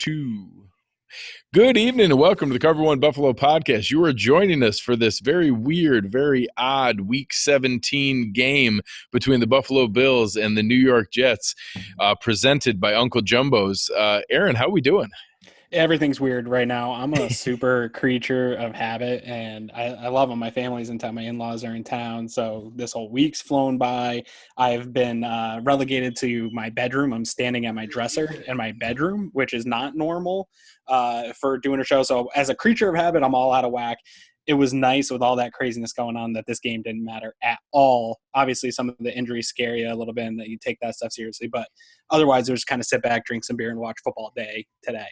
2. Good evening and welcome to the Cover One Buffalo podcast. You are joining us for this very weird, very odd Week 17 game between the Buffalo Bills and the New York Jets, presented by Uncle Jumbo's. Aaron, how we doing? Everything's weird right now. I'm a super creature of habit, and I love them. My family's in town. My in-laws are in town, so this whole week's flown by. I've been relegated to my bedroom. I'm standing at my dresser in my bedroom, which is not normal for doing a show. So as a creature of habit, I'm all out of whack. It was nice with all that craziness going on that this game didn't matter at all. Obviously, some of the injuries scare you a little bit and that you take that stuff seriously, but otherwise, just kind of sit back, drink some beer, and watch football day today.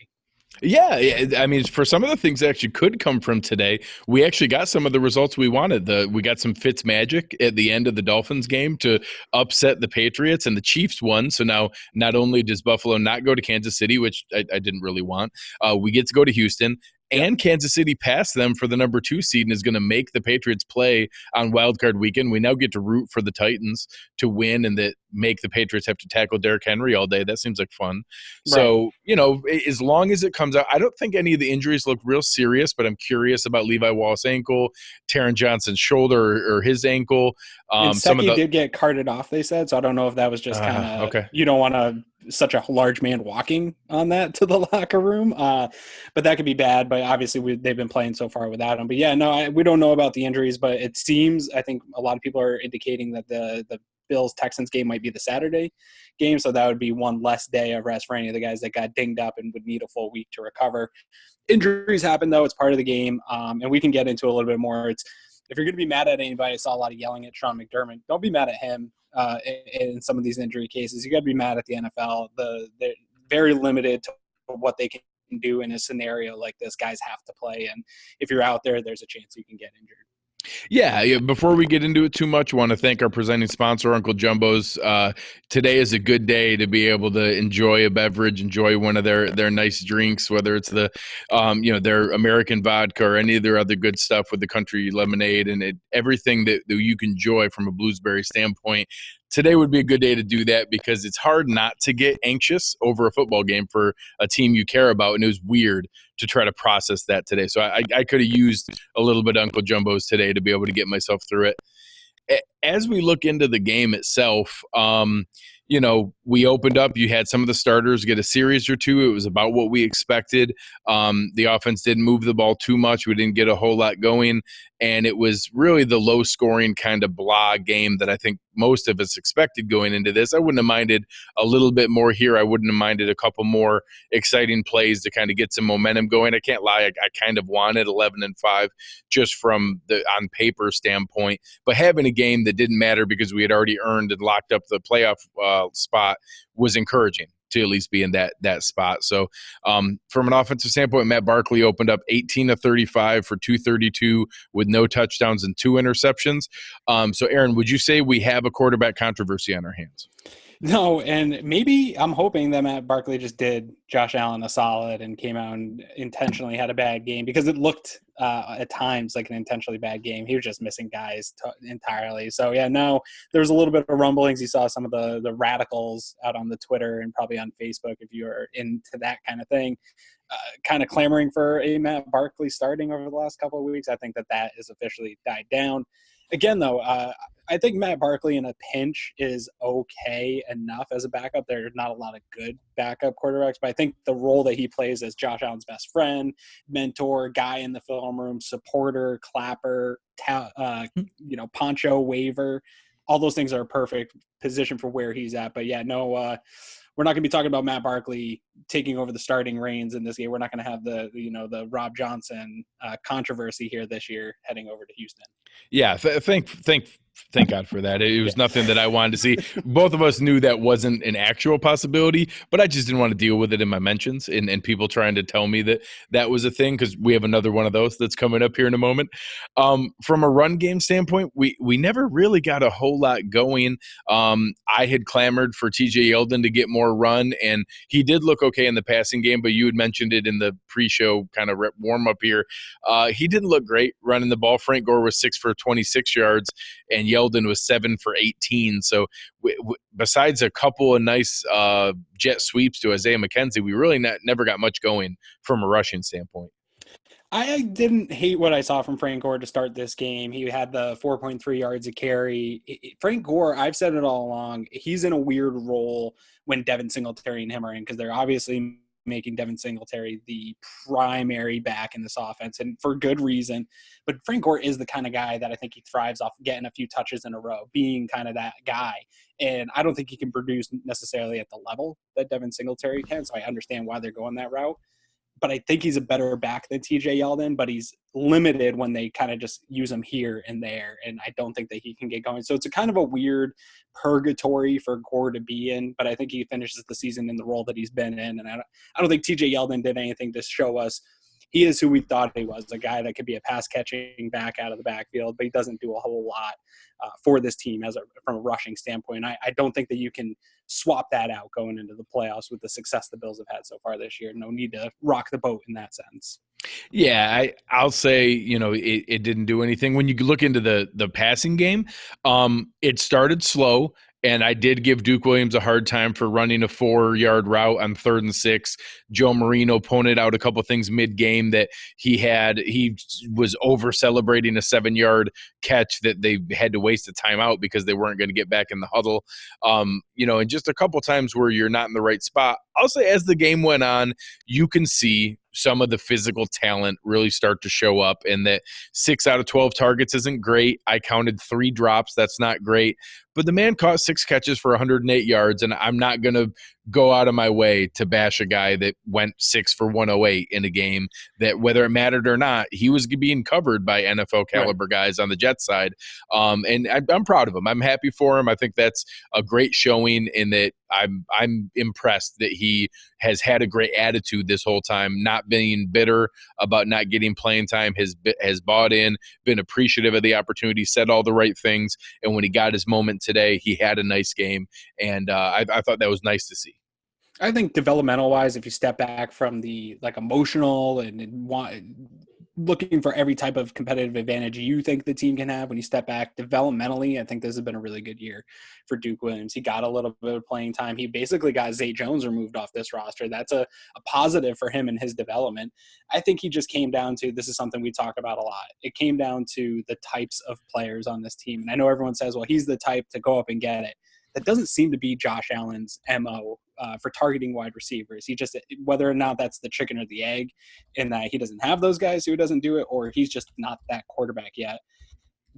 Yeah, I mean, for some of the things that actually could come from today, we actually got some of the results we wanted. We got some Fitz magic at the end of the Dolphins game to upset the Patriots, and the Chiefs won. So now not only does Buffalo not go to Kansas City, which I didn't really want, we get to go to Houston. And Kansas City passed them for the number 2 seed and is going to make the Patriots play on Wild Card Weekend. We now get to root for the Titans to win and that make the Patriots have to tackle Derrick Henry all day. That seems like fun. Right. So, as long as it comes out, I don't think any of the injuries look real serious, but I'm curious about Levi Wallace's ankle, Taron Johnson's shoulder or his ankle. And Secchi did get carted off, they said, so I don't know if that was just kind of okay. You don't want such a large man walking on that to the locker room, but that could be bad. But obviously, they've been playing so far without him. But yeah, no, we don't know about the injuries, but it seems I think a lot of people are indicating that the Bills-Texans game might be the Saturday game, so that would be one less day of rest for any of the guys that got dinged up and would need a full week to recover. Injuries happen, though. It's part of the game, and we can get into a little bit more. If you're going to be mad at anybody, I saw a lot of yelling at Sean McDermott. Don't be mad at him in some of these injury cases. You got to be mad at the NFL. They're very limited to what they can do in a scenario like this. Guys have to play, and if you're out there, there's a chance you can get injured. Yeah, before we get into it too much, I want to thank our presenting sponsor, Uncle Jumbo's. Today is a good day to be able to enjoy a beverage, enjoy one of their nice drinks, whether it's their American vodka or any of their other good stuff with the country lemonade and everything that you can enjoy from a Bluesberry standpoint. Today would be a good day to do that because it's hard not to get anxious over a football game for a team you care about, and it was weird to try to process that today. So I could have used a little bit of Uncle Jumbo's today to be able to get myself through it. As we look into the game itself, we opened up. You had some of the starters get a series or two. It was about what we expected. The offense didn't move the ball too much. We didn't get a whole lot going. And it was really the low-scoring kind of blah game that I think most of us expected going into this. I wouldn't have minded a little bit more here. I wouldn't have minded a couple more exciting plays to kind of get some momentum going. I can't lie. I kind of wanted 11-5 just from the on paper standpoint. But having a game that didn't matter because we had already earned and locked up the playoff spot was encouraging to at least be in that spot. So from an offensive standpoint, Matt Barkley opened up 18 of 35 for 232 with no touchdowns and 2 interceptions. So Aaron, would you say we have a quarterback controversy on our hands? No, and maybe I'm hoping that Matt Barkley just did Josh Allen a solid and came out and intentionally had a bad game because it looked at times like an intentionally bad game. He was just missing guys entirely. So, yeah, no, there was a little bit of rumblings. You saw some of the radicals out on the Twitter and probably on Facebook if you're into that kind of thing, kind of clamoring for a Matt Barkley starting over the last couple of weeks. I think that has officially died down. Again, though, I think Matt Barkley in a pinch is okay enough as a backup. There's not a lot of good backup quarterbacks, but I think the role that he plays as Josh Allen's best friend, mentor, guy in the film room, supporter, clapper, poncho waiver, all those things are a perfect position for where he's at. But yeah, no, we're not going to be talking about Matt Barkley taking over the starting reins in this game. We're not going to have the Rob Johnson controversy here this year heading over to Houston. Yeah, thank God for that. It was nothing that I wanted to see. Both of us knew that wasn't an actual possibility, but I just didn't want to deal with it in my mentions and people trying to tell me that was a thing because we have another one of those that's coming up here in a moment. From a run game standpoint, we never really got a whole lot going. I had clamored for TJ Yeldon to get more run, and he did look okay in the passing game, but you had mentioned it in the pre-show kind of warm-up here. He didn't look great running the ball. Frank Gore was 6 for 26 yards, and and Yeldon was 7 for 18. So besides a couple of nice jet sweeps to Isaiah McKenzie, we really never got much going from a rushing standpoint. I didn't hate what I saw from Frank Gore to start this game. He had the 4.3 yards a carry. Frank Gore, I've said it all along, he's in a weird role when Devin Singletary and him are in, because they're obviously making Devin Singletary the primary back in this offense, and for good reason. But Frank Gore is the kind of guy that I think he thrives off getting a few touches in a row, being kind of that guy. And I don't think he can produce necessarily at the level that Devin Singletary can, so I understand why they're going that route. But I think he's a better back than TJ Yeldon, but he's limited when they kind of just use him here and there. And I don't think that he can get going. So it's a kind of a weird purgatory for Gore to be in, but I think he finishes the season in the role that he's been in. And I don't think TJ Yeldon did anything to show us he is who we thought he was, a guy that could be a pass-catching back out of the backfield, but he doesn't do a whole lot for this team from a rushing standpoint. I don't think that you can swap that out going into the playoffs with the success the Bills have had so far this year. No need to rock the boat in that sense. Yeah, I'll say, it didn't do anything. When you look into the passing game, it started slow. And I did give Duke Williams a hard time for running a 4-yard route on 3rd and 6. Joe Marino pointed out a couple of things mid-game that he was over-celebrating a 7-yard catch that they had to waste a timeout because they weren't going to get back in the huddle. And just a couple times where you're not in the right spot. I'll say as the game went on, you can see some of the physical talent really start to show up, and that 6 out of 12 targets isn't great. I counted 3 drops. That's not great. But the man caught 6 catches for 108 yards, and I'm not going to go out of my way to bash a guy that went 6 for 108 in a game that, whether it mattered or not, he was being covered by NFL caliber guys on the Jets side. And I'm proud of him. I'm happy for him. I think that's a great showing, in that I'm impressed that he has had a great attitude this whole time, not being bitter about not getting playing time, has bought in, been appreciative of the opportunity, said all the right things. And when he got his moment today, he had a nice game. And I thought that was nice to see. I think developmental wise, if you step back from the emotional and looking for every type of competitive advantage you think the team can have, when you step back developmentally, I think this has been a really good year for Duke Williams. He got a little bit of playing time. He basically got Zay Jones removed off this roster. That's a positive for him in his development. I think he just came down to, this is something we talk about a lot, it came down to the types of players on this team. And I know everyone says, well, he's the type to go up and get it. That doesn't seem to be Josh Allen's MO for targeting wide receivers. He just, whether or not that's the chicken or the egg, in that he doesn't have those guys who doesn't do it, or he's just not that quarterback yet.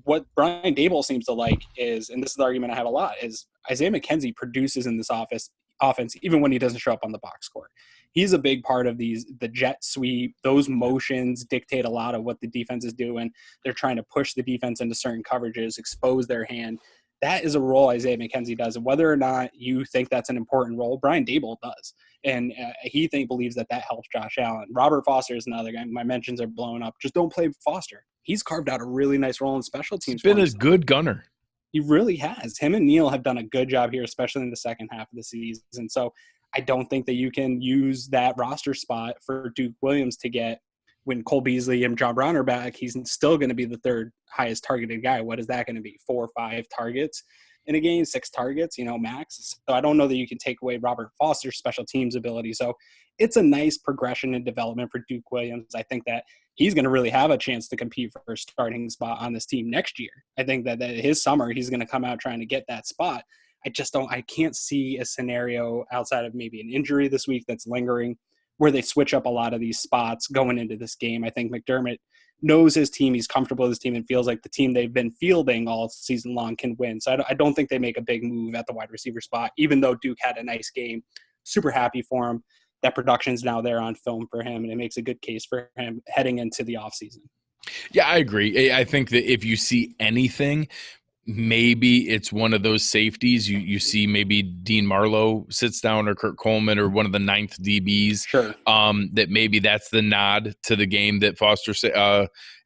What Brian Daboll seems to like is, and this is the argument I have a lot, is Isaiah McKenzie produces in this offense even when he doesn't show up on the box score. He's a big part of the jet sweep. Those motions dictate a lot of what the defense is doing. They're trying to push the defense into certain coverages, expose their hand. That is a role Isaiah McKenzie does. And whether or not you think that's an important role, Brian Daboll does. And he believes that helps Josh Allen. Robert Foster is another guy. My mentions are blowing up. Just don't play Foster. He's carved out a really nice role in special teams. He's been a good gunner. He really has. Him and Neal have done a good job here, especially in the second half of the season. So I don't think that you can use that roster spot for Duke Williams to get, when Cole Beasley and John Brown are back, he's still going to be the 3rd highest targeted guy. What is that going to be? 4 or 5 targets in a game, 6 targets, max. So I don't know that you can take away Robert Foster's special teams ability. So it's a nice progression and development for Duke Williams. I think that he's going to really have a chance to compete for a starting spot on this team next year. I think that his summer, he's going to come out trying to get that spot. I can't see a scenario outside of maybe an injury this week that's lingering, where they switch up a lot of these spots going into this game. I think McDermott knows his team. He's comfortable with his team and feels like the team they've been fielding all season long can win. So I don't think they make a big move at the wide receiver spot, even though Duke had a nice game. Super happy for him. That production's now there on film for him, and it makes a good case for him heading into the offseason. Yeah, I agree. I think that if you see anything, maybe it's one of those safeties. You see maybe Dean Marlowe sits down, or Kurt Coleman, or one of the 9th DBs. Sure. That maybe that's the nod to the game that Foster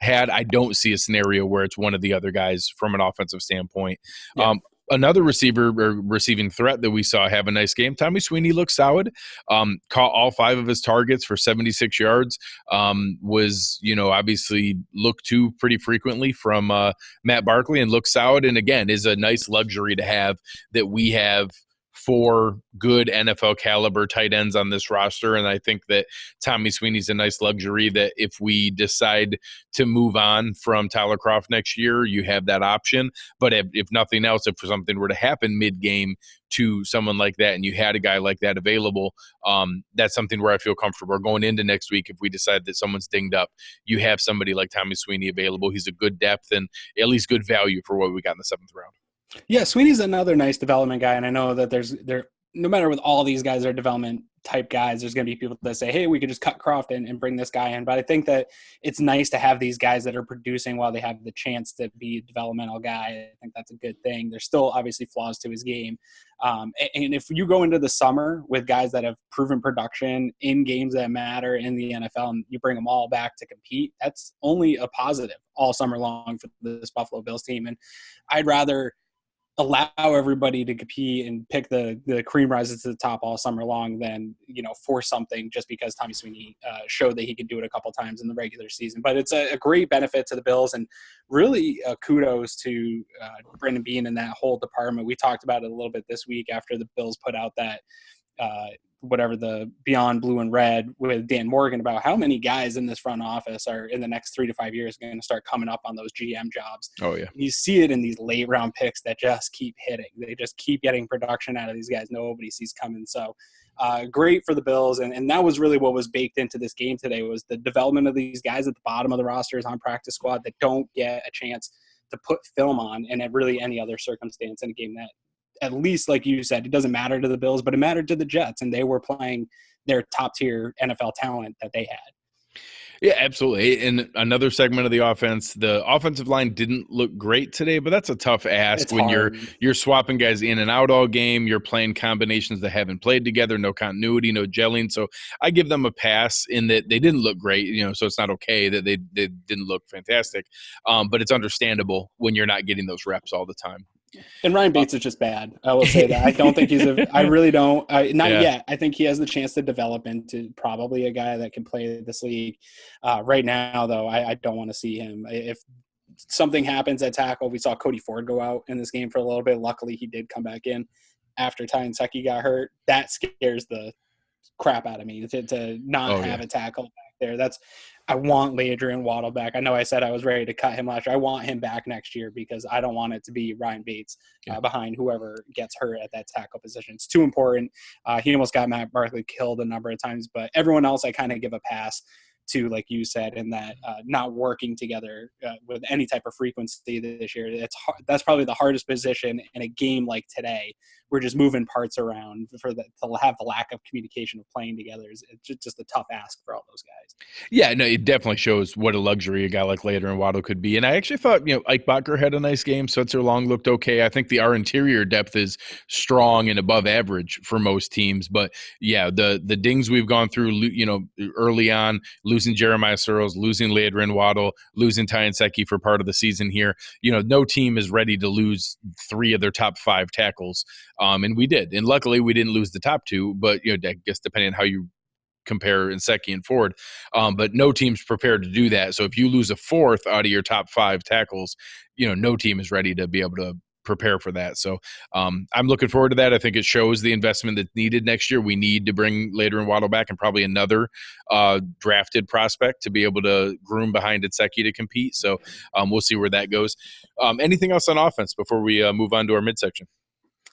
had. I don't see a scenario where it's one of the other guys from an offensive standpoint. Yeah. another receiver or receiving threat that we saw have a nice game. Tommy Sweeney looked solid. Caught all 5 of his targets for 76 yards. Was, obviously looked to pretty frequently from Matt Barkley and looked solid. And again, is a nice luxury to have that we have 4 good NFL caliber tight ends on this roster. And I think that Tommy Sweeney's a nice luxury that if we decide to move on from Tyler Kroft next year, you have that option. But if nothing else, if something were to happen mid-game to someone like that and you had a guy like that available, that's something where I feel comfortable going into next week. If we decide that someone's dinged up, you have somebody like Tommy Sweeney available. He's a good depth and at least good value for what we got in the 7th round. Yeah, Sweeney's another nice development guy, and I know that no matter with all these guys are development type guys, there's going to be people that say, hey, we could just cut Kroft and bring this guy in. But I think that it's nice to have these guys that are producing while they have the chance to be a developmental guy. I think that's a good thing. There's still obviously flaws to his game. And if you go into the summer with guys that have proven production in games that matter in the NFL and you bring them all back to compete, that's only a positive all summer long for this Buffalo Bills team. And I'd rather allow everybody to compete and pick the cream rises to the top all summer long than, force something just because Tommy Sweeney showed that he could do it a couple times in the regular season. But it's a great benefit to the Bills, and really kudos to Brandon Beane and that whole department. We talked about it a little bit this week after the Bills put out that whatever the Beyond Blue and Red with Dan Morgan about how many guys in this front office are in the next 3 to 5 years going to start coming up on those GM jobs. Oh yeah. You see it in these late round picks that just keep hitting. They just keep getting production out of these guys. Nobody sees coming. So great for the Bills. And that was really what was baked into this game today was the development of these guys at the bottom of the rosters on practice squad that don't get a chance to put film on in really any other circumstance in a game that, at least like you said, it doesn't matter to the Bills, but it mattered to the Jets, and they were playing their top-tier NFL talent that they had. Yeah, absolutely. In another segment of the offense, the offensive line didn't look great today, but that's a tough ask It's when hard. you're swapping guys in and out all game. You're playing combinations that haven't played together, no continuity, no gelling. So I give them a pass in that they didn't look great. So it's not okay that they didn't look fantastic, but it's understandable when you're not getting those reps all the time. And Ryan Bates is just bad. I will say that. I don't think I really don't. Not yet. I think he has the chance to develop into probably a guy that can play this league. Right now, though, I don't want to see him. If something happens at tackle, we saw Cody Ford go out in this game for a little bit. Luckily, he did come back in after Ty and Secchi got hurt. That scares the crap out of me to not have a tackle back there. I want Ladrian Waddle back. I know I said I was ready to cut him last year. I want him back next year because I don't want it to be Ryan Bates behind whoever gets hurt at that tackle position. It's too important. He almost got Matt Barkley killed a number of times, but everyone else I kind of give a pass to, like you said, in that not working together with any type of frequency this year. That's probably the hardest position in a game like today. We're just moving parts around to have the lack of communication of playing together. It's just a tough ask for all those guys. Yeah, no, it definitely shows what a luxury a guy like Ladrian Waddle could be. And I actually thought, Ike Bacher had a nice game. Switzer Long looked okay. I think our interior depth is strong and above average for most teams. But yeah, the dings we've gone through, early on, losing Jeremiah Searles, losing Ladrian Waddle, losing Ty and Secchi for part of the season here. No team is ready to lose 3 of their top 5 tackles. And we did. And luckily we didn't lose the top 2, but I guess depending on how you compare Secchi and Ford, but no team's prepared to do that. So if you lose a 4th out of your top 5 tackles, no team is ready to be able to prepare for that. So I'm looking forward to that. I think it shows the investment that's needed next year. We need to bring Ladrian Waddle back and probably another drafted prospect to be able to groom behind Secchi to compete. So we'll see where that goes. Anything else on offense before we move on to our midsection?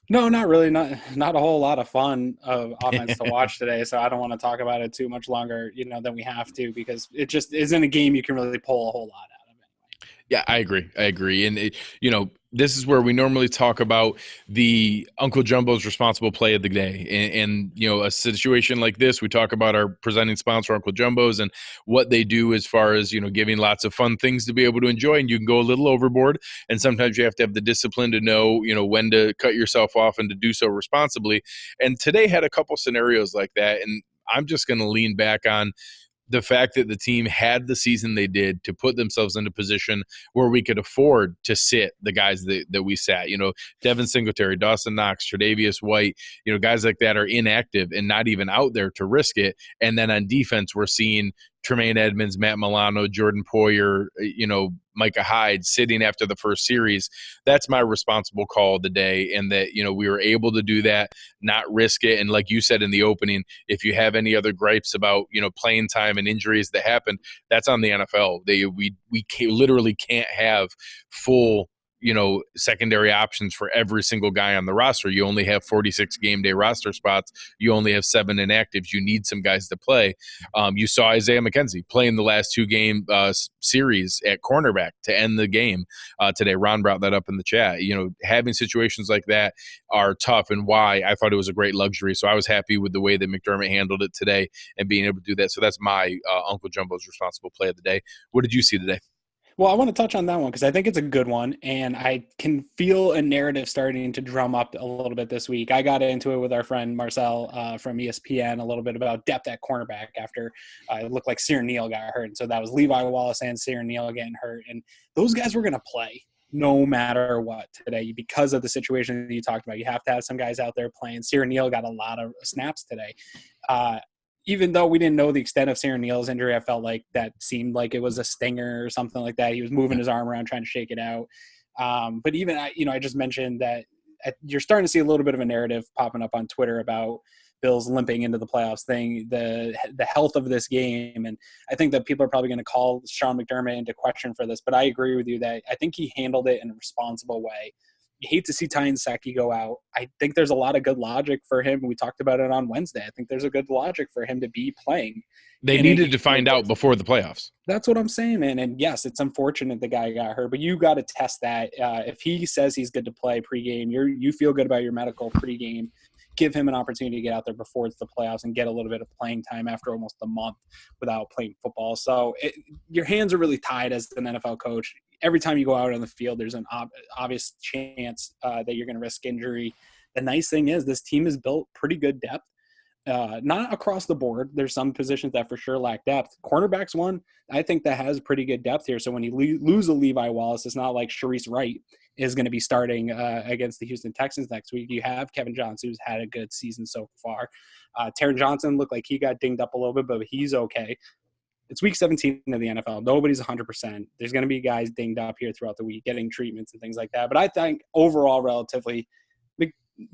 No, not really. Not a whole lot of fun of offense to watch today. So I don't want to talk about it too much longer, than we have to, because it just isn't a game you can really pull a whole lot out of anyway. Yeah, I agree. And this is where we normally talk about the Uncle Jumbo's responsible play of the day. And a situation like this, we talk about our presenting sponsor, Uncle Jumbo's, and what they do as far as, giving lots of fun things to be able to enjoy. And you can go a little overboard. And sometimes you have to have the discipline to know, when to cut yourself off and to do so responsibly. And today had a couple scenarios like that. And I'm just going to lean back on the fact that the team had the season they did to put themselves in a position where we could afford to sit the guys that we sat. Devin Singletary, Dawson Knox, Tre'Davious White, guys like that are inactive and not even out there to risk it. And then on defense, we're seeing Tremaine Edmonds, Matt Milano, Jordan Poyer, Micah Hyde sitting after the first series. That's my responsible call of the day. And that, we were able to do that, not risk it. And like you said in the opening, if you have any other gripes about, playing time and injuries that happen, that's on the NFL. We literally can't have full secondary options for every single guy on the roster. You only have 46 game day roster spots. You only have 7 inactives. You need some guys to play. You saw Isaiah McKenzie play in the last 2 game series at cornerback to end the game today. Ron brought that up in the chat. Having situations like that are tough, and why I thought it was a great luxury. So I was happy with the way that McDermott handled it today and being able to do that. So that's my Uncle Jumbo's responsible play of the day. What did you see today? Well, I want to touch on that one because I think it's a good one, and I can feel a narrative starting to drum up a little bit this week. I got into it with our friend Marcel from ESPN a little bit about depth at cornerback after it looked like Sear Neal got hurt. And so that was Levi Wallace and Sear Neal getting hurt, and those guys were going to play no matter what today because of the situation that you talked about. You have to have some guys out there playing. Sear Neal got a lot of snaps today. Even though we didn't know the extent of Sear Neal's injury, I felt like that seemed like it was a stinger or something like that. He was moving his arm around trying to shake it out. But even, I just mentioned that you're starting to see a little bit of a narrative popping up on Twitter about Bills limping into the playoffs thing, the health of this game. And I think that people are probably going to call Sean McDermott into question for this. But I agree with you that I think he handled it in a responsible way. You hate to see Ty Nsekhe go out. I think there's a lot of good logic for him. We talked about it on Wednesday. I think there's a good logic for him to be playing. They needed to find out before the playoffs. That's what I'm saying, man. And yes, it's unfortunate the guy got hurt, but you got to test that. If he says he's good to play pregame, you feel good about your medical pregame. Give him an opportunity to get out there before it's the playoffs and get a little bit of playing time after almost a month without playing football. So your hands are really tied as an NFL coach. Every time you go out on the field, there's an obvious chance that you're going to risk injury. The nice thing is this team is built pretty good depth. Not across the board. There's some positions that for sure lack depth. Cornerback's one, I think, that has pretty good depth here. So when you lose a Levi Wallace, it's not like Sharice Wright is going to be starting against the Houston Texans next week. You have Kevin Johnson, who's had a good season so far. Taron Johnson looked like he got dinged up a little bit, but he's okay. It's week 17 of the NFL. Nobody's 100%. There's going to be guys dinged up here throughout the week, getting treatments and things like that. But I think overall, relatively,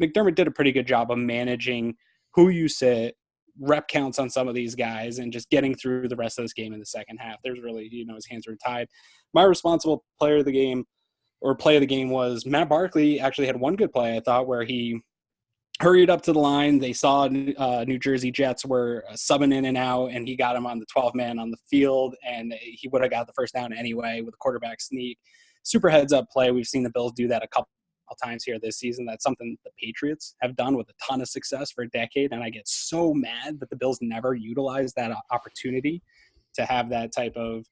McDermott did a pretty good job of managing who you sit, rep counts on some of these guys, and just getting through the rest of this game in the second half. There's really, his hands were tied. My responsible player of the game or play of the game was Matt Barkley. Actually had one good play, I thought, where he hurried up to the line. They saw New Jersey Jets were subbing in and out, and he got him on the 12-man on the field, and he would have got the first down anyway with a quarterback sneak. Super heads-up play. We've seen the Bills do that a couple times here this season. That's something the Patriots have done with a ton of success for a decade, and I get so mad that the Bills never utilized that opportunity to have that type of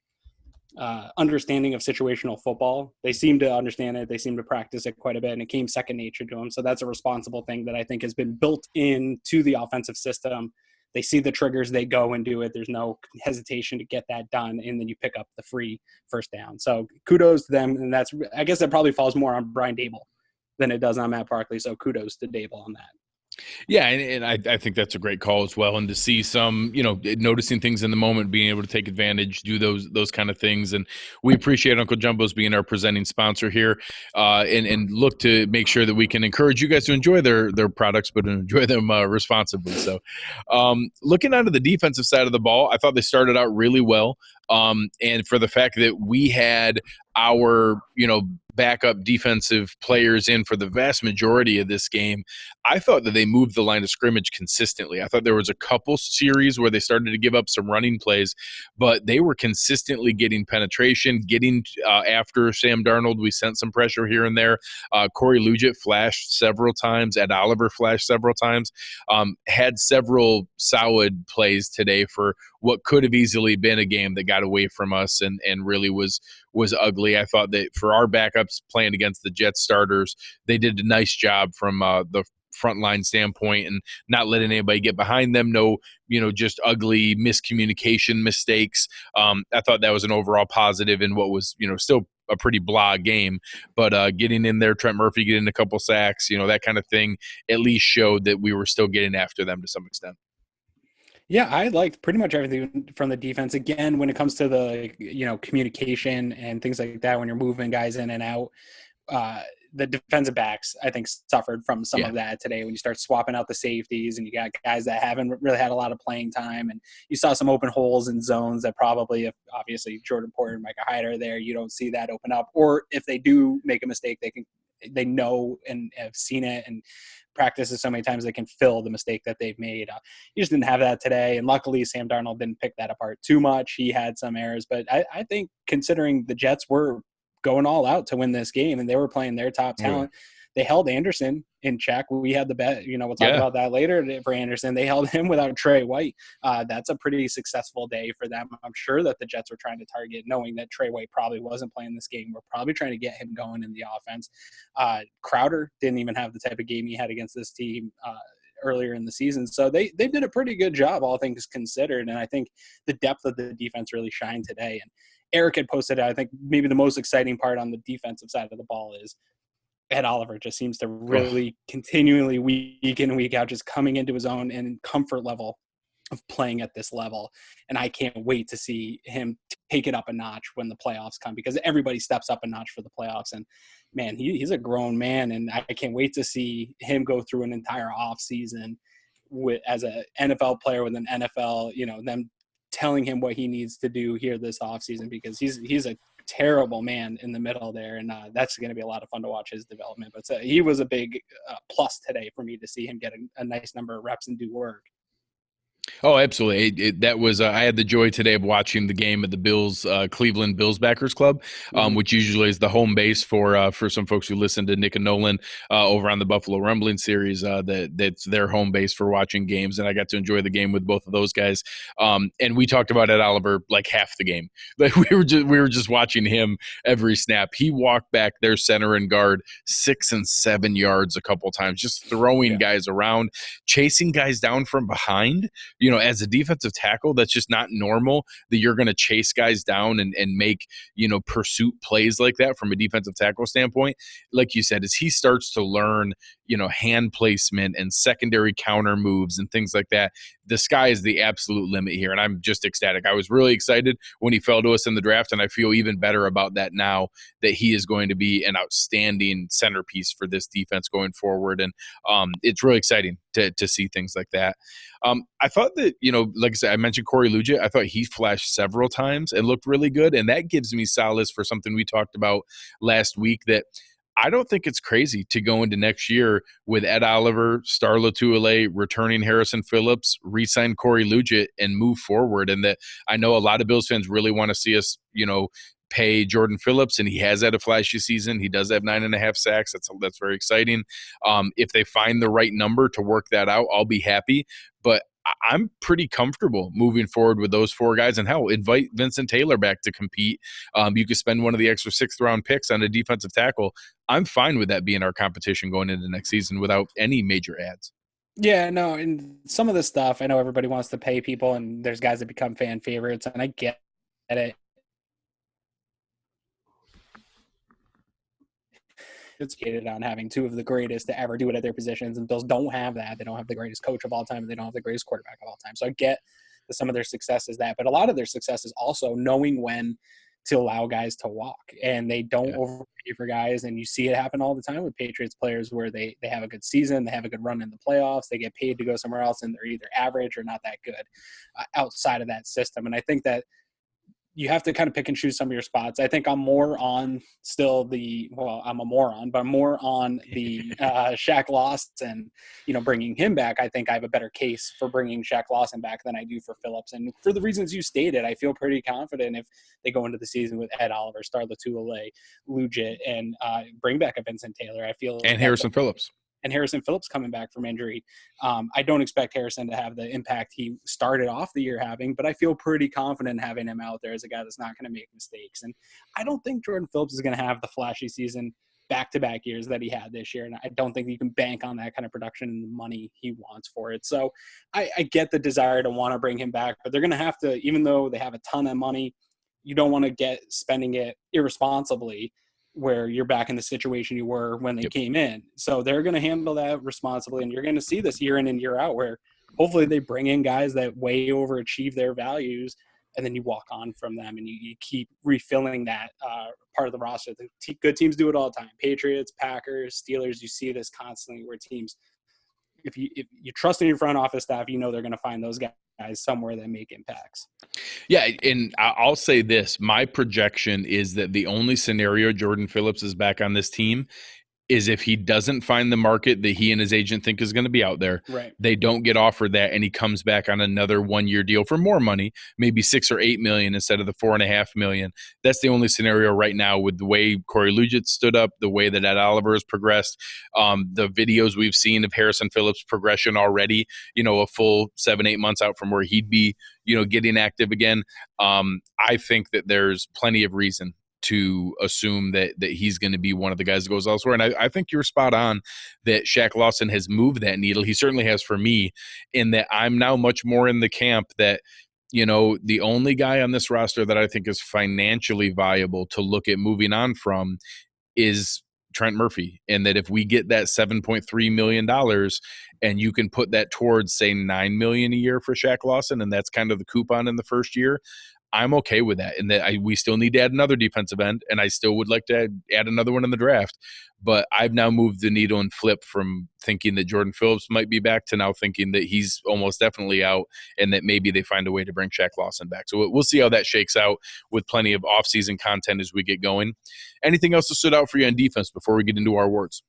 understanding of situational football. They seem to understand it. They seem to practice it quite a bit, and it came second nature to them. So that's a responsible thing that I think has been built into the offensive system. They see the triggers, they go and do it. There's no hesitation to get that done, and then you pick up the free first down. So kudos to them, and I guess that probably falls more on Brian Daboll than it does on Matt Barkley. So kudos to Daboll on that. Yeah, and I think that's a great call as well. And to see some, noticing things in the moment, being able to take advantage, do those kind of things. And we appreciate Uncle Jumbo's being our presenting sponsor here, and look to make sure that we can encourage you guys to enjoy their products, but enjoy them responsibly. So looking onto the defensive side of the ball, I thought they started out really well. And for the fact that we had our, backup defensive players in for the vast majority of this game, I thought that they moved the line of scrimmage consistently. I thought there was a couple series where they started to give up some running plays, but they were consistently getting penetration, getting after Sam Darnold. We sent some pressure here and there. Corey Lugitt flashed several times. Ed Oliver flashed several times. Had several solid plays today for what could have easily been a game that got away from us and really was ugly. I thought that for our backups playing against the Jets starters, they did a nice job from the front line standpoint and not letting anybody get behind them. No, just ugly miscommunication mistakes. I thought that was an overall positive in what was, still a pretty blah game, but getting in there, Trent Murphy getting a couple sacks, that kind of thing, at least showed that we were still getting after them to some extent. Yeah, I liked pretty much everything from the defense. Again, when it comes to the communication and things like that, when you're moving guys in and out, the defensive backs, I think, suffered from some of that today when you start swapping out the safeties and you got guys that haven't really had a lot of playing time. And you saw some open holes in zones that probably, if obviously Jordan Porter and Micah Hyde are there, you don't see that open up. Or if they do make a mistake, they know and have seen it and practice it so many times they can fill the mistake that they've made. You just didn't have that today. And luckily, Sam Darnold didn't pick that apart too much. He had some errors. But I think considering the Jets were going all out to win this game and they were playing their top talent, they held Anderson in check. We had the bet, we'll talk about that later for Anderson. They held him without Trey White. That's a pretty successful day for them. I'm sure that the Jets were trying to target, knowing that Trey White probably wasn't playing this game. We're probably trying to get him going in the offense. Crowder didn't even have the type of game he had against this team earlier in the season. So they did a pretty good job, all things considered. And I think the depth of the defense really shined today. And Eric had posted, I think maybe the most exciting part on the defensive side of the ball is Ed Oliver just seems to really continually week in, week out, just coming into his own and comfort level of playing at this level. And I can't wait to see him take it up a notch when the playoffs come, because everybody steps up a notch for the playoffs. And man, he's a grown man, and I can't wait to see him go through an entire off season as an NFL player with an NFL, them telling him what he needs to do here this offseason, because he's a terrible man in the middle there, and that's going to be a lot of fun to watch his development. But he was a big plus today for me to see him get a nice number of reps and do work. Oh, absolutely. That was I had the joy today of watching the game at the Bills, Cleveland Bills Backers Club, which usually is the home base for some folks who listen to Nick and Nolan over on the Buffalo Rumbling series. That's their home base for watching games, and I got to enjoy the game with both of those guys. And we talked about Ed Oliver like half the game. Like we were just watching him every snap. He walked back their center and guard 6 and 7 yards a couple times, just throwing guys around, chasing guys down from behind. As a defensive tackle, that's just not normal that you're going to chase guys down and make, pursuit plays like that from a defensive tackle standpoint. Like you said, as he starts to learn, hand placement and secondary counter moves and things like that, the sky is the absolute limit here. And I'm just ecstatic. I was really excited when he fell to us in the draft, and I feel even better about that now that he is going to be an outstanding centerpiece for this defense going forward. And it's really exciting to see things like that. I thought that, like I said, I mentioned Corey Lugia. I thought he flashed several times and looked really good. And that gives me solace for something we talked about last week, that I don't think it's crazy to go into next year with Ed Oliver, Star Lotulelei, returning Harrison Phillips, re-sign Corey Lugia, and move forward. And that I know a lot of Bills fans really want to see us, pay Jordan Phillips, and he has had a flashy season. He does have 9.5 sacks. That's very exciting. If they find the right number to work that out, I'll be happy. But I'm pretty comfortable moving forward with those 4 guys, and hell, invite Vincent Taylor back to compete. You could spend one of the extra 6th round picks on a defensive tackle. I'm fine with that being our competition going into next season without any major ads. Yeah, no, and some of this stuff, I know everybody wants to pay people, and there's guys that become fan favorites, and I get it. It's gated on having 2 of the greatest to ever do it at their positions, and Bills don't have that. They don't have the greatest coach of all time, and they don't have the greatest quarterback of all time. So I get that some of their success is that, but a lot of their success is also knowing when to allow guys to walk, and they don't overpay for guys. And you see it happen all the time with Patriots players where they have a good season, they have a good run in the playoffs, they get paid to go somewhere else, and they're either average or not that good outside of that system. And I think that you have to kind of pick and choose some of your spots. I think I'm more on I'm a moron, but I'm more on the Shaq Lawson and, bringing him back. I think I have a better case for bringing Shaq Lawson back than I do for Phillips. And for the reasons you stated, I feel pretty confident if they go into the season with Ed Oliver, Star Lotulelei, Lugia, and bring back a Vincent Taylor. I feel and Harrison Phillips. And Harrison Phillips coming back from injury. I don't expect Harrison to have the impact he started off the year having, but I feel pretty confident having him out there as a guy that's not going to make mistakes. And I don't think Jordan Phillips is going to have the flashy season back-to-back years that he had this year, and I don't think you can bank on that kind of production and the money he wants for it. So I get the desire to want to bring him back, but they're going to have to, even though they have a ton of money, you don't want to get spending it irresponsibly where you're back in the situation you were when they came in. So they're going to handle that responsibly, and you're going to see this year in and year out where hopefully they bring in guys that way overachieve their values, and then you walk on from them and you keep refilling that part of the roster. The good teams do it all the time. Patriots, Packers, Steelers, you see this constantly where teams, if you trust in your front office staff, you know they're going to find those guys somewhere that make impacts. Yeah, and I'll say this. My projection is that the only scenario Jordan Phillips is back on this team is if he doesn't find the market that he and his agent think is going to be out there. Right. They don't get offered that, and he comes back on another 1-year deal for more money, maybe $6 or $8 million instead of the $4.5 million. That's the only scenario right now with the way Corey Liuget stood up, the way that Ed Oliver has progressed, the videos we've seen of Harrison Phillips' progression already, a full 7-8 months out from where he'd be, getting active again. I think that there's plenty of reason to assume that he's going to be one of the guys that goes elsewhere. And I think you're spot on that Shaq Lawson has moved that needle. He certainly has for me, in that I'm now much more in the camp that, the only guy on this roster that I think is financially viable to look at moving on from is Trent Murphy. And that if we get that $7.3 million and you can put that towards, say, $9 million a year for Shaq Lawson, and that's kind of the coupon in the first year, I'm okay with that. And that we still need to add another defensive end, and I still would like to add another one in the draft. But I've now moved the needle and flipped from thinking that Jordan Phillips might be back to now thinking that he's almost definitely out, and that maybe they find a way to bring Shaq Lawson back. So we'll see how that shakes out with plenty of offseason content as we get going. Anything else that stood out for you on defense before we get into our awards?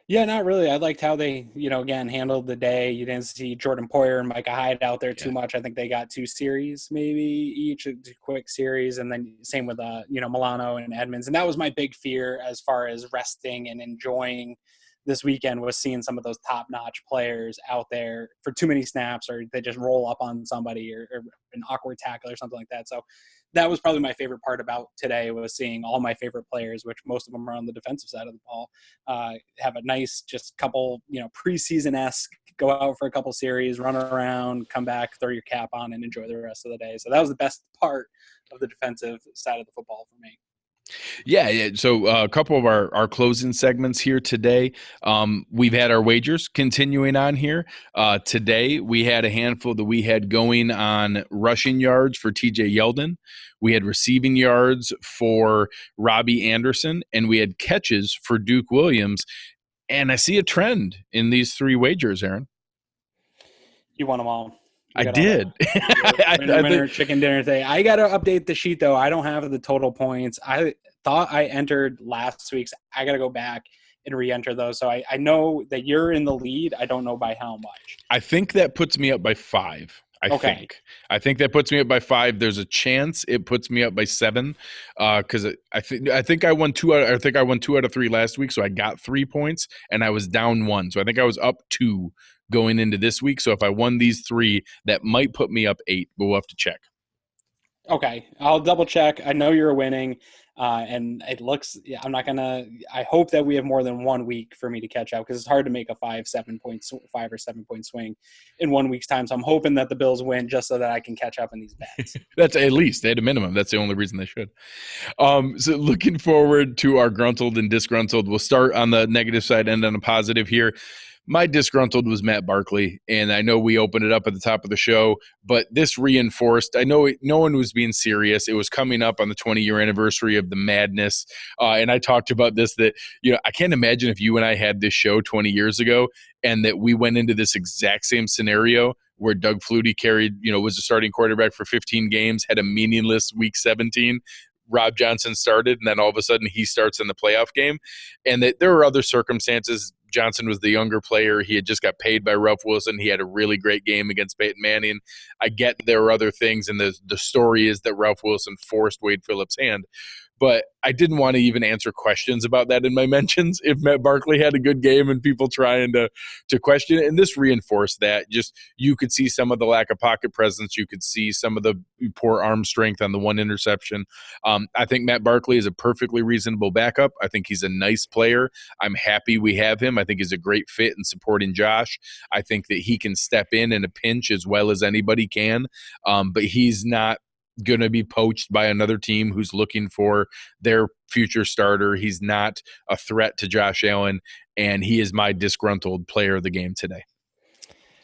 Yeah, not really. I liked how they, again, handled the day. You didn't see Jordan Poyer and Micah Hyde out there too much. I think they got 2 series, maybe each, a quick series. And then same with, Milano and Edmonds. And that was my big fear as far as resting and enjoying this weekend, was seeing some of those top-notch players out there for too many snaps, or they just roll up on somebody or an awkward tackle or something like that. So that was probably my favorite part about today, was seeing all my favorite players, which most of them are on the defensive side of the ball, have a nice just couple, preseason-esque, go out for a couple series, run around, come back, throw your cap on, and enjoy the rest of the day. So that was the best part of the defensive side of the football for me. Yeah. So a couple of our closing segments here today. We've had our wagers continuing on here. Today, we had a handful that we had going on rushing yards for TJ Yeldon. We had receiving yards for Robbie Anderson, and we had catches for Duke Williams. And I see a trend in these 3 wagers, Aaron. You won them all. I did. Winner chicken dinner thing. I got to update the sheet, though. I don't have the total points. I thought I entered last week's. I got to go back and re-enter those. So I know that you're in the lead. I don't know by how much. I think that puts me up by 5. I think that puts me up by 5. There's a chance it puts me up by 7, because I think I won 2 out. I think I won 2 out of 3 last week, so I got 3 points, and I was down 1. So I think I was up 2 going into this week. So if I won these 3, that might put me up 8, but we'll have to check. Okay, I'll double check. I know you're winning, and it looks. I'm not gonna. I hope that we have more than 1 week for me to catch up, because it's hard to make a 5 or 7 point swing in 1 week's time. So I'm hoping that the Bills win just so that I can catch up in these bets. That's at least at a minimum. That's the only reason they should. So looking forward to our gruntled and disgruntled. We'll start on the negative side, end on a positive here. My disgruntled was Matt Barkley, and I know we opened it up at the top of the show, but this reinforced. I know no one was being serious. It was coming up on the 20-year anniversary of the madness, and I talked about this, that I can't imagine if you and I had this show 20 years ago and that we went into this exact same scenario where Doug Flutie was a starting quarterback for 15 games, had a meaningless week 17. Rob Johnson started, and then all of a sudden he starts in the playoff game, and that there were other circumstances. Johnson was the younger player. He had just got paid by Ralph Wilson. He had a really great game against Peyton Manning. I get there were other things, and the story is that Ralph Wilson forced Wade Phillips' hand. but I didn't want to even answer questions about that in my mentions if Matt Barkley had a good game and people trying to question it. And this reinforced that. Just you could see some of the lack of pocket presence. You could see some of the poor arm strength on the one interception. I think Matt Barkley is a perfectly reasonable backup. I think he's a nice player. I'm happy we have him. I think he's a great fit in supporting Josh. I think that he can step in a pinch as well as anybody can, but he's not going to be poached by another team who's looking for their future starter. He's not a threat to Josh Allen, and he is my disgruntled player of the game today.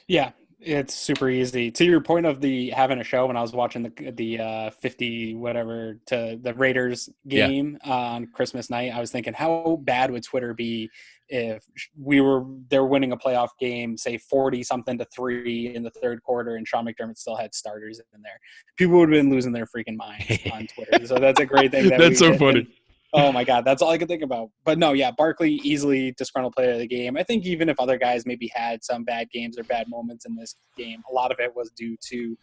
Yeah, it's super easy. To your point of the having a show, when I was watching the 50 whatever to the Raiders game on Christmas night, I was thinking, how bad would Twitter be if they were winning a playoff game, say 40-something-3 in the third quarter, and Sean McDermott still had starters in there? People would have been losing their freaking minds on Twitter. So that's a great thing. That's so funny. Oh my God, that's all I could think about. But no, yeah, Barkley easily disgruntled player of the game. I think even if other guys maybe had some bad games or bad moments in this game, a lot of it was due to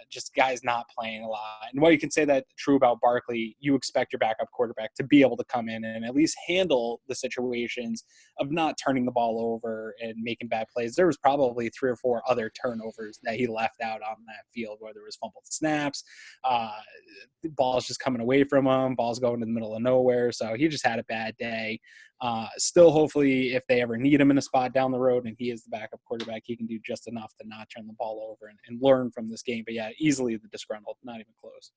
just guys not playing a lot. And while you can say that true about Barkley, you expect your backup quarterback to be able to come in and at least handle the situations of not turning the ball over and making bad plays. There was probably 3 or 4 other turnovers that he left out on that field, where there was fumbled snaps, balls just coming away from him, balls going to the middle of nowhere. So he just had a bad day. Still, hopefully, if they ever need him in a spot down the road and he is the backup quarterback, he can do just enough to not turn the ball over and learn from this game. But yeah, easily the disgruntled, not even close.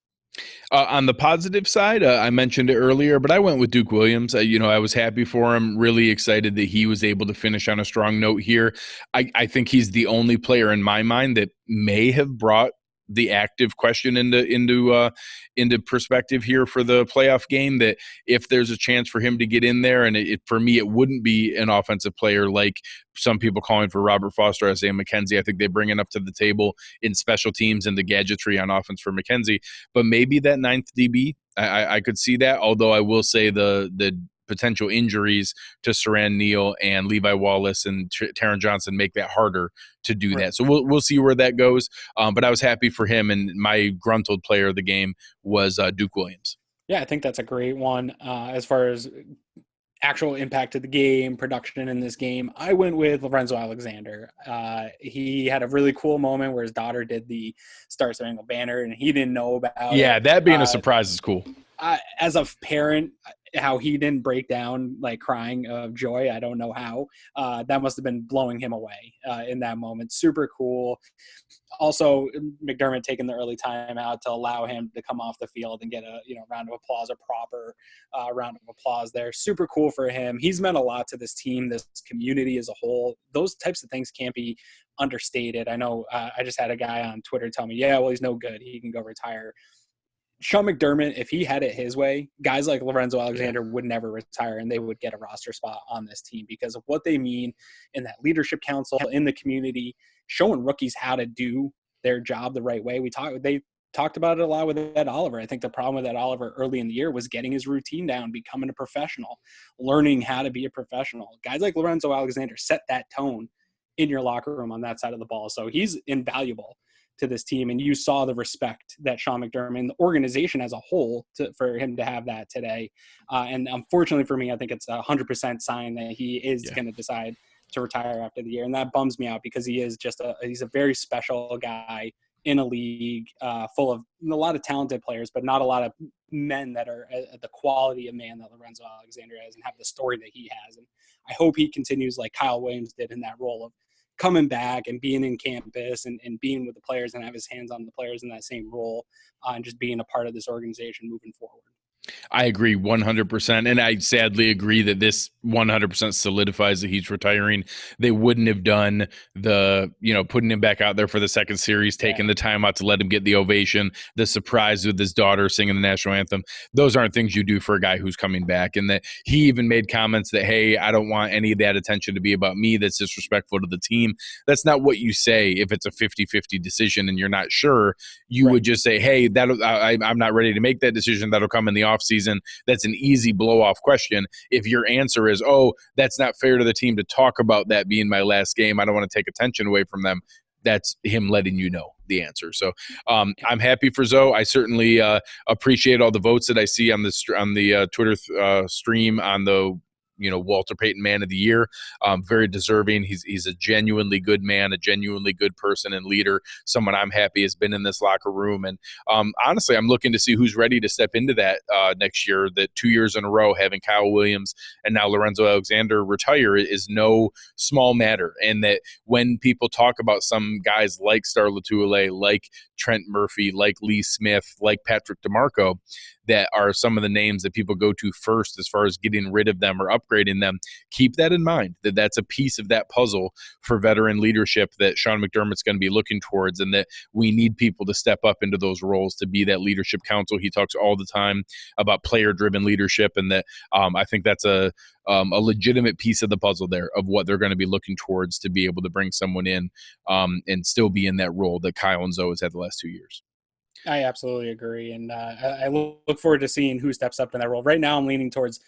On the positive side, I mentioned it earlier, but I went with Duke Williams. I was happy for him, really excited that he was able to finish on a strong note here. I think he's the only player in my mind that may have brought the active question into perspective here for the playoff game, that if there's a chance for him to get in there, and for me, it wouldn't be an offensive player like some people calling for Robert Foster, Isaiah McKenzie. I think they bring enough to the table in special teams and the gadgetry on offense for McKenzie, but maybe that 9th DB, I could see that. Although I will say the potential injuries to Saran Neal and Levi Wallace and Taron Johnson make that harder to do that. So we'll see where that goes. But I was happy for him, and my gruntled player of the game was Duke Williams. Yeah, I think that's a great one. As far as actual impact to the game, production in this game, I went with Lorenzo Alexander. He had a really cool moment where his daughter did the Star Spangled Banner, and he didn't know about it. Yeah, that being a surprise is cool. As a parent, how he didn't break down like crying of joy, I don't know how. That must have been blowing him away in that moment. Super cool. Also, McDermott taking the early time out to allow him to come off the field and get a round of applause, a proper round of applause there. Super cool for him. He's meant a lot to this team, this community as a whole. Those types of things can't be understated. I know I just had a guy on Twitter tell me, yeah, well, he's no good, he can go retire. Sean McDermott, if he had it his way, guys like Lorenzo Alexander would never retire, and they would get a roster spot on this team because of what they mean in that leadership council, in the community, showing rookies how to do their job the right way. They talked about it a lot with Ed Oliver. I think the problem with Ed Oliver early in the year was getting his routine down, becoming a professional, learning how to be a professional. Guys like Lorenzo Alexander set that tone in your locker room on that side of the ball. So he's invaluable to this team, and you saw the respect that Sean McDermott and the organization as a whole for him to have that today. And unfortunately for me, I think it's 100% sign that he is going to decide to retire after the year, and that bums me out because he is he's a very special guy in a league full of a lot of talented players, but not a lot of men that are at the quality of man that Lorenzo Alexander has and have the story that he has. And I hope he continues like Kyle Williams did in that role of coming back and being in campus and being with the players and have his hands on the players in that same role and just being a part of this organization moving forward. I agree 100%. And I sadly agree that this 100% solidifies that he's retiring. They wouldn't have done putting him back out there for the second series, taking the time out to let him get the ovation, the surprise with his daughter singing the national anthem. Those aren't things you do for a guy who's coming back. And that he even made comments that, hey, I don't want any of that attention to be about me. That's disrespectful to the team. That's not what you say if it's a 50-50 decision and you're not sure. You would just say, hey, I'm not ready to make that decision. That'll come in the offseason. That's an easy blow-off question. If your answer is, oh, that's not fair to the team to talk about that being my last game, I don't want to take attention away from them, that's him letting you know the answer. So I'm happy for Zoe. I certainly appreciate all the votes that I see on the Twitter stream on the Walter Payton Man of the Year. Very deserving. He's a genuinely good man, a genuinely good person and leader, someone I'm happy has been in this locker room. And honestly, I'm looking to see who's ready to step into that next year. That 2 years in a row, having Kyle Williams and now Lorenzo Alexander retire is no small matter. And that when people talk about some guys like Star Latuile, like Trent Murphy, like Lee Smith, like Patrick DeMarco, that are some of the names that people go to first as far as getting rid of them or upgrading them, keep that in mind, that that's a piece of that puzzle for veteran leadership that Sean McDermott's going to be looking towards, and that we need people to step up into those roles to be that leadership council. He talks all the time about player-driven leadership, and that I think that's a legitimate piece of the puzzle there of what they're going to be looking towards to be able to bring someone in and still be in that role that Kyle and Zoe has had the last 2 years. I absolutely agree, and I look forward to seeing who steps up in that role. Right now, I'm leaning towards,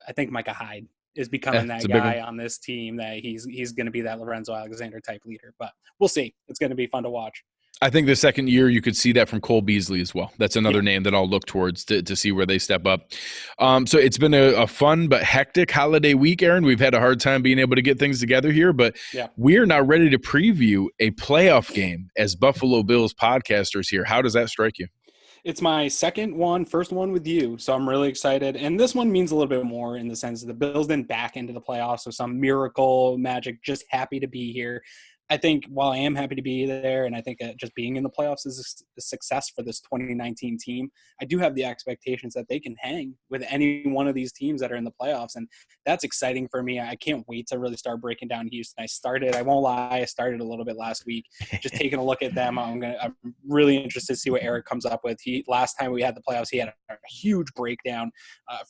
I think Micah Hyde is becoming that guy on this team, that he's going to be that Lorenzo Alexander type leader. But we'll see. It's going to be fun to watch. I think the second year you could see that from Cole Beasley as well. That's another name that I'll look towards to see where they step up. So it's been a fun but hectic holiday week, Aaron. We've had a hard time being able to get things together here, but we are now ready to preview a playoff game as Buffalo Bills podcasters here. How does that strike you? It's my first one with you, so I'm really excited. And this one means a little bit more in the sense that the Bills didn't back into the playoffs, so some miracle magic, just happy to be here. I think while I am happy to be there, and I think just being in the playoffs is a success for this 2019 team, I do have the expectations that they can hang with any one of these teams that are in the playoffs, and that's exciting for me. I can't wait to really start breaking down Houston. I won't lie, I started a little bit last week, just taking a look at them. I'm really interested to see what Eric comes up with. Last time we had the playoffs, he had a huge breakdown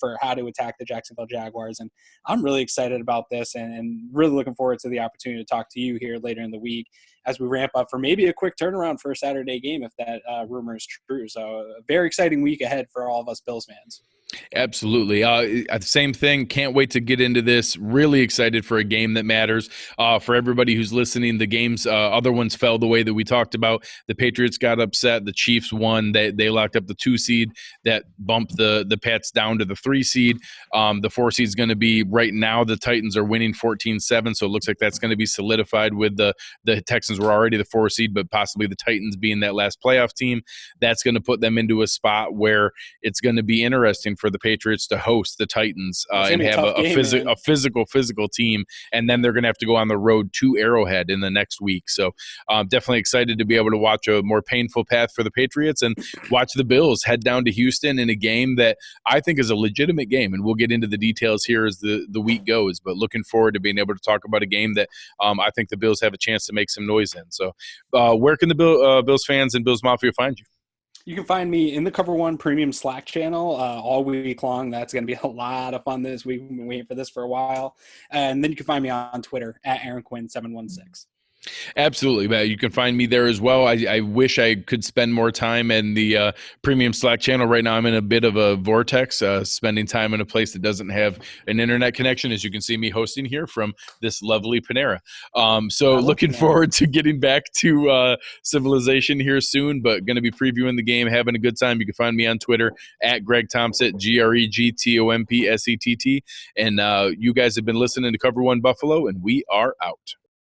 for how to attack the Jacksonville Jaguars, and I'm really excited about this and really looking forward to the opportunity to talk to you here later in the week as we ramp up for maybe a quick turnaround for a Saturday game if that rumor is true. So a very exciting week ahead for all of us Bills fans. Absolutely. Same thing. Can't wait to get into this. Really excited for a game that matters. For everybody who's listening, the games, other ones fell the way that we talked about. The Patriots got upset. The Chiefs won. They locked up the 2 seed. That bumped the Pats down to the 3 seed. The 4 seed is going to be right now. The Titans are winning 14-7, so it looks like that's going to be solidified with the Texans were already the 4 seed, but possibly the Titans being that last playoff team. That's going to put them into a spot where it's going to be interesting for the Patriots to host the Titans and have a physical team, and then they're going to have to go on the road to Arrowhead in the next week. So definitely excited to be able to watch a more painful path for the Patriots and watch the Bills head down to Houston in a game that I think is a legitimate game, and we'll get into the details here as the week goes, but looking forward to being able to talk about a game that I think the Bills have a chance to make some noise in. So where can the Bills fans and Bills Mafia find you? You can find me in the Cover One Premium Slack channel all week long. That's going to be a lot of fun this week. We've been waiting for this for a while. And then you can find me on Twitter at AaronQuinn716. Absolutely, Matt. You can find me there as well. I wish I could spend more time in the premium Slack channel. Right now, I'm in a bit of a vortex, spending time in a place that doesn't have an internet connection, as you can see me hosting here from this lovely Panera. So looking forward to getting back to civilization here soon, but going to be previewing the game, having a good time. You can find me on Twitter at Greg Thompsett, GregTompsett. And you guys have been listening to Cover One Buffalo, and we are out.